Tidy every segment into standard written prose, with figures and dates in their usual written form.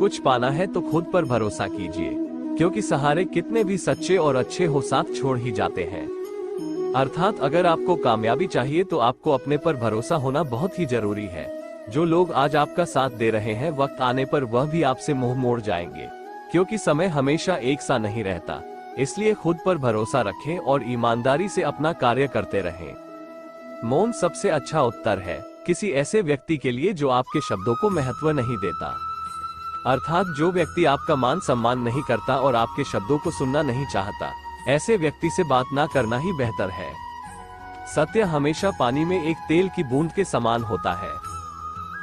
कुछ पाना है तो खुद पर भरोसा कीजिए, क्योंकि सहारे कितने भी सच्चे और अच्छे हो साथ छोड़ ही जाते हैं। अर्थात अगर आपको कामयाबी चाहिए तो आपको अपने पर भरोसा होना बहुत ही जरूरी है। जो लोग आज आपका साथ दे रहे हैं, वक्त आने पर वह भी आपसे मुंह मोड़ जाएंगे, क्योंकि समय हमेशा एक सा नहीं रहता। इसलिए खुद पर भरोसा रखें और ईमानदारी से अपना कार्य करते रहें। मौन सबसे अच्छा उत्तर है किसी ऐसे व्यक्ति के लिए जो आपके शब्दों को महत्व नहीं देता। अर्थात जो व्यक्ति आपका मान सम्मान नहीं करता और आपके शब्दों को सुनना नहीं चाहता, ऐसे व्यक्ति से बात ना करना ही बेहतर है। सत्य हमेशा पानी में एक तेल की बूंद के समान होता है।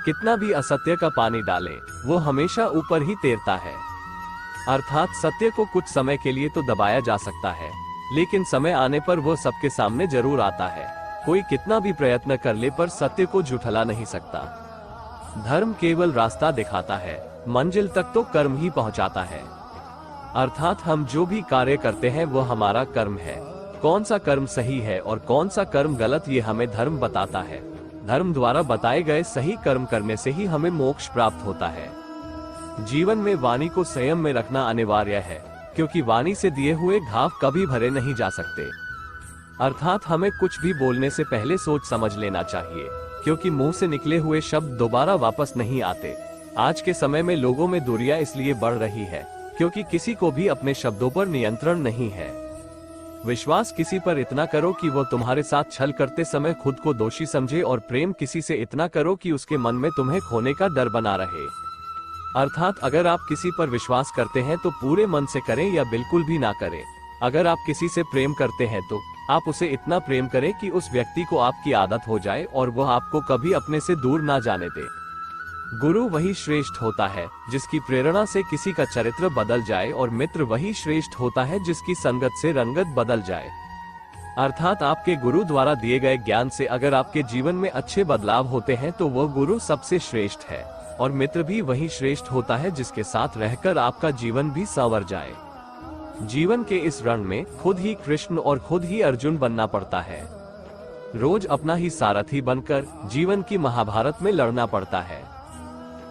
कितना भी असत्य का पानी डालें, वो हमेशा ऊपर ही तैरता है। अर्थात सत्य को कुछ समय के लिए तो दबाया जा सकता है, लेकिन समय आने पर वो सबके सामने जरूर आता है। कोई कितना भी प्रयत्न कर ले पर सत्य को झुठला नहीं सकता। धर्म केवल रास्ता दिखाता है, मंजिल तक तो कर्म ही पहुंचाता है। अर्थात हम जो भी कार्य करते हैं वो हमारा कर्म है। कौन सा कर्म सही है और कौन सा कर्म गलत, ये हमें धर्म बताता है। धर्म द्वारा बताए गए सही कर्म करने से ही हमें मोक्ष प्राप्त होता है। जीवन में वाणी को संयम में रखना अनिवार्य है, क्योंकि वाणी से दिए हुए घाव कभी भरे नहीं जा सकते। अर्थात हमें कुछ भी बोलने से पहले सोच समझ लेना चाहिए, क्योंकि मुंह से निकले हुए शब्द दोबारा वापस नहीं आते। आज के समय में लोगों में दूरियां इसलिए बढ़ रही है क्योंकि किसी को भी अपने शब्दों पर नियंत्रण नहीं है। विश्वास किसी पर इतना करो कि वो तुम्हारे साथ छल करते समय खुद को दोषी समझे, और प्रेम किसी से इतना करो कि उसके मन में तुम्हें खोने का डर बना रहे। अर्थात अगर आप किसी पर विश्वास करते हैं तो पूरे मन से करें या बिल्कुल भी ना करें। अगर आप किसी से प्रेम करते हैं तो आप उसे इतना प्रेम करें कि उस व्यक्ति को आपकी आदत हो जाए और वह आपको कभी अपने से दूर ना जाने दे। गुरु वही श्रेष्ठ होता है जिसकी प्रेरणा से किसी का चरित्र बदल जाए, और मित्र वही श्रेष्ठ होता है जिसकी संगत से रंगत बदल जाए। अर्थात आपके गुरु द्वारा दिए गए ज्ञान से अगर आपके जीवन में अच्छे बदलाव होते हैं तो वह गुरु सबसे श्रेष्ठ है, और मित्र भी वही श्रेष्ठ होता है जिसके साथ रहकर आपका जीवन भी संवर जाए। जीवन के इस रण में खुद ही कृष्ण और खुद ही अर्जुन बनना पड़ता है। रोज अपना ही सारथी बनकर जीवन की महाभारत में लड़ना पड़ता है।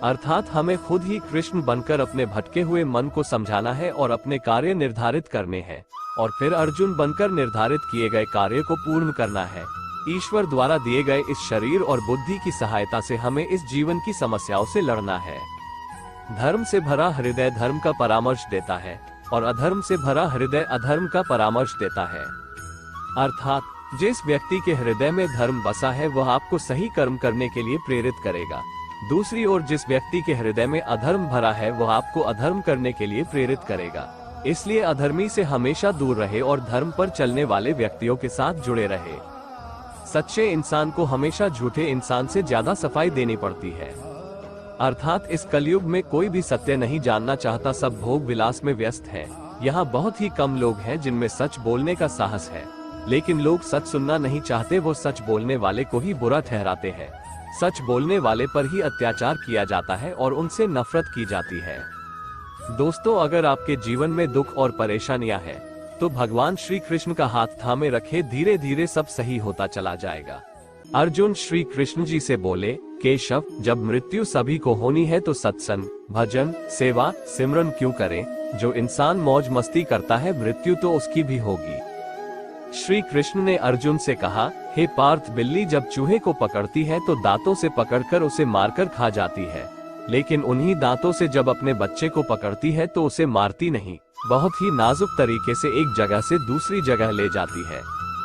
अर्थात हमें खुद ही कृष्ण बनकर अपने भटके हुए मन को समझाना है और अपने कार्य निर्धारित करने हैं, और फिर अर्जुन बनकर निर्धारित किए गए कार्य को पूर्ण करना है। ईश्वर द्वारा दिए गए इस शरीर और बुद्धि की सहायता से हमें इस जीवन की समस्याओं से लड़ना है। धर्म से भरा हृदय धर्म का परामर्श देता है, और अधर्म से भरा हृदय अधर्म का परामर्श देता है। अर्थात जिस व्यक्ति के हृदय में धर्म बसा है वह आपको सही कर्म करने के लिए प्रेरित करेगा। दूसरी ओर जिस व्यक्ति के हृदय में अधर्म भरा है वह आपको अधर्म करने के लिए प्रेरित करेगा। इसलिए अधर्मी से हमेशा दूर रहे और धर्म पर चलने वाले व्यक्तियों के साथ जुड़े रहे। सच्चे इंसान को हमेशा झूठे इंसान से ज्यादा सफाई देनी पड़ती है। अर्थात इस कलयुग में कोई भी सत्य नहीं जानना चाहता, सब भोग विलास में व्यस्त हैं। यहाँ बहुत ही कम लोग हैं जिनमें सच बोलने का साहस है, लेकिन लोग सच सुनना नहीं चाहते। वो सच बोलने वाले को ही बुरा ठहराते हैं। सच बोलने वाले पर ही अत्याचार किया जाता है और उनसे नफरत की जाती है। दोस्तों, अगर आपके जीवन में दुख और परेशानियां हैं, तो भगवान श्री कृष्ण का हाथ थामे रखे, धीरे धीरे सब सही होता चला जाएगा। अर्जुन श्री कृष्ण जी से बोले, केशव, जब मृत्यु सभी को होनी है तो सत्संग, भजन, सेवा, सिमरन क्यों करें? जो इंसान मौज मस्ती करता है मृत्यु तो उसकी भी होगी। श्री कृष्ण ने अर्जुन से कहा, हे पार्थ, बिल्ली जब चूहे को पकड़ती है तो दांतों से पकड़कर उसे मारकर खा जाती है, लेकिन उन्हीं दांतों से जब अपने बच्चे को पकड़ती है तो उसे मारती नहीं, बहुत ही नाजुक तरीके से एक जगह से दूसरी जगह ले जाती है।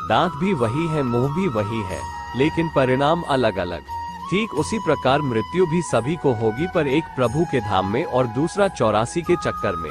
दांत भी वही है, मुंह भी वही है, लेकिन परिणाम अलग अलग। ठीक उसी प्रकार मृत्यु भी सभी को होगी, पर एक प्रभु के धाम में और दूसरा 84 के चक्कर में।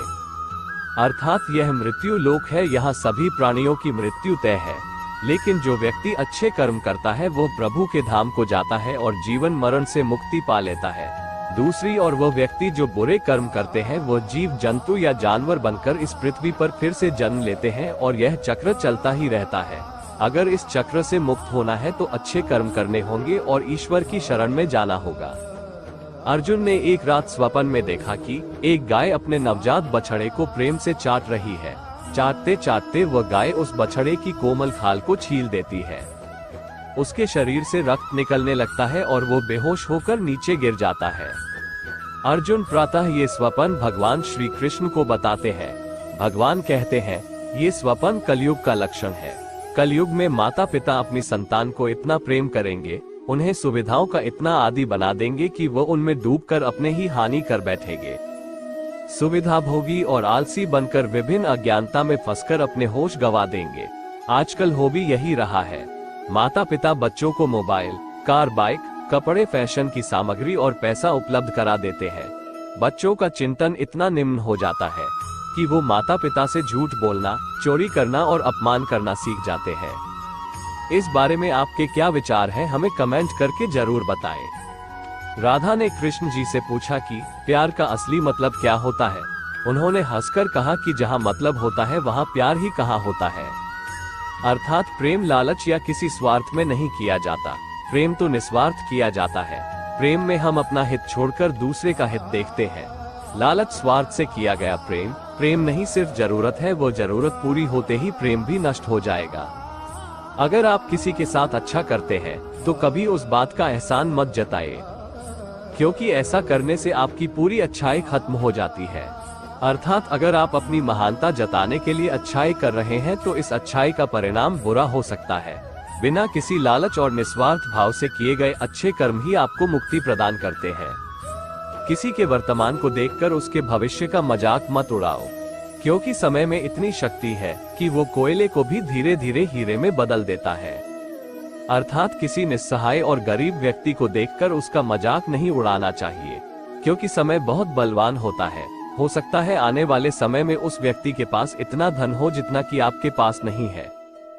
अर्थात यह मृत्यु लोक है, यहाँ सभी प्राणियों की मृत्यु तय है। लेकिन जो व्यक्ति अच्छे कर्म करता है वो प्रभु के धाम को जाता है और जीवन मरण से मुक्ति पा लेता है। दूसरी ओर वह व्यक्ति जो बुरे कर्म करते हैं वो जीव जंतु या जानवर बनकर इस पृथ्वी पर फिर से जन्म लेते हैं, और यह चक्र चलता ही रहता है। अगर इस चक्र से मुक्त होना है तो अच्छे कर्म करने होंगे और ईश्वर की शरण में जाना होगा। अर्जुन ने एक रात स्वप्न में देखा कि एक गाय अपने नवजात बछड़े को प्रेम से चाट रही है। चाटते चाटते वह गाय उस बछड़े की कोमल खाल को छील देती है। उसके शरीर से रक्त निकलने लगता है और वो बेहोश होकर नीचे गिर जाता है। अर्जुन प्रातः ये स्वप्न भगवान श्री कृष्ण को बताते हैं। भगवान कहते हैं, ये स्वप्न कलयुग का लक्षण है। कलयुग में माता पिता अपनी संतान को इतना प्रेम करेंगे, उन्हें सुविधाओं का इतना आदी बना देंगे कि वो उनमें डूबकर अपने ही हानि कर बैठेंगे। सुविधा भोगी और आलसी बनकर विभिन्न अज्ञानता में फंसकर अपने होश गंवा देंगे। आजकल हो भी यही रहा है। माता पिता बच्चों को मोबाइल, कार, बाइक, कपड़े, फैशन की सामग्री और पैसा उपलब्ध करा देते हैं। बच्चों का चिंतन इतना निम्न हो जाता है कि वो माता पिता से झूठ बोलना, चोरी करना और अपमान करना सीख जाते हैं। इस बारे में आपके क्या विचार हैं, हमें कमेंट करके जरूर बताएं। राधा ने कृष्ण जी से पूछा कि प्यार का असली मतलब क्या होता है। उन्होंने हंसकर कहा कि जहां मतलब होता है वहां प्यार ही कहां होता है। अर्थात प्रेम लालच या किसी स्वार्थ में नहीं किया जाता। प्रेम तो निस्वार्थ किया जाता है। प्रेम में हम अपना हित छोड़कर दूसरे का हित देखते हैं। लालच स्वार्थ से किया गया प्रेम प्रेम नहीं, सिर्फ जरूरत है। वो जरूरत पूरी होते ही प्रेम भी नष्ट हो जाएगा। अगर आप किसी के साथ अच्छा करते हैं तो कभी उस बात का एहसान मत जताइए, क्योंकि ऐसा करने से आपकी पूरी अच्छाई खत्म हो जाती है। अर्थात अगर आप अपनी महानता जताने के लिए अच्छाई कर रहे हैं तो इस अच्छाई का परिणाम बुरा हो सकता है। बिना किसी लालच और निस्वार्थ भाव से किए गए अच्छे कर्म ही आपको मुक्ति प्रदान करते हैं। किसी के वर्तमान को देखकर उसके भविष्य का मजाक मत उड़ाओ, क्योंकि समय में इतनी शक्ति है कि वो कोयले को भी धीरे धीरे हीरे में बदल देता है। अर्थात किसी निस्सहाय और गरीब व्यक्ति को देखकर उसका मजाक नहीं उड़ाना चाहिए, क्योंकि समय बहुत बलवान होता है। हो सकता है आने वाले समय में उस व्यक्ति के पास इतना धन हो जितना कि आपके पास नहीं है।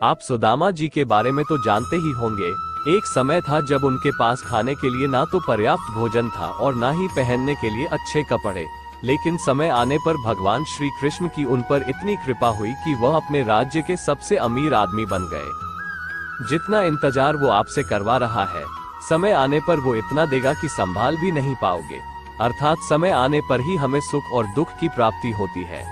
आप सुदामा जी के बारे में तो जानते ही होंगे। एक समय था जब उनके पास खाने के लिए ना तो पर्याप्त भोजन था और ना ही पहनने के लिए अच्छे कपड़े, लेकिन समय आने पर भगवान श्री कृष्ण की उन पर इतनी कृपा हुई कि वह अपने राज्य के सबसे अमीर आदमी बन गए। जितना इंतजार वो आपसे करवा रहा है, समय आने पर वो इतना देगा कि संभाल भी नहीं पाओगे। अर्थात समय आने पर ही हमें सुख और दुख की प्राप्ति होती है।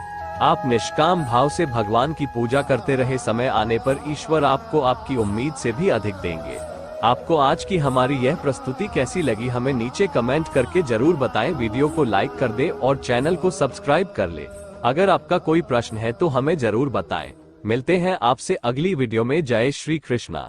आप निष्काम भाव से भगवान की पूजा करते रहे, समय आने पर ईश्वर आपको आपकी उम्मीद से भी अधिक देंगे। आपको आज की हमारी यह प्रस्तुति कैसी लगी, हमें नीचे कमेंट करके जरूर बताएं। वीडियो को लाइक कर दे और चैनल को सब्सक्राइब कर ले। अगर आपका कोई प्रश्न है तो हमें जरूर बताएं। मिलते हैं आपसे अगली वीडियो में। जय श्री कृष्णा।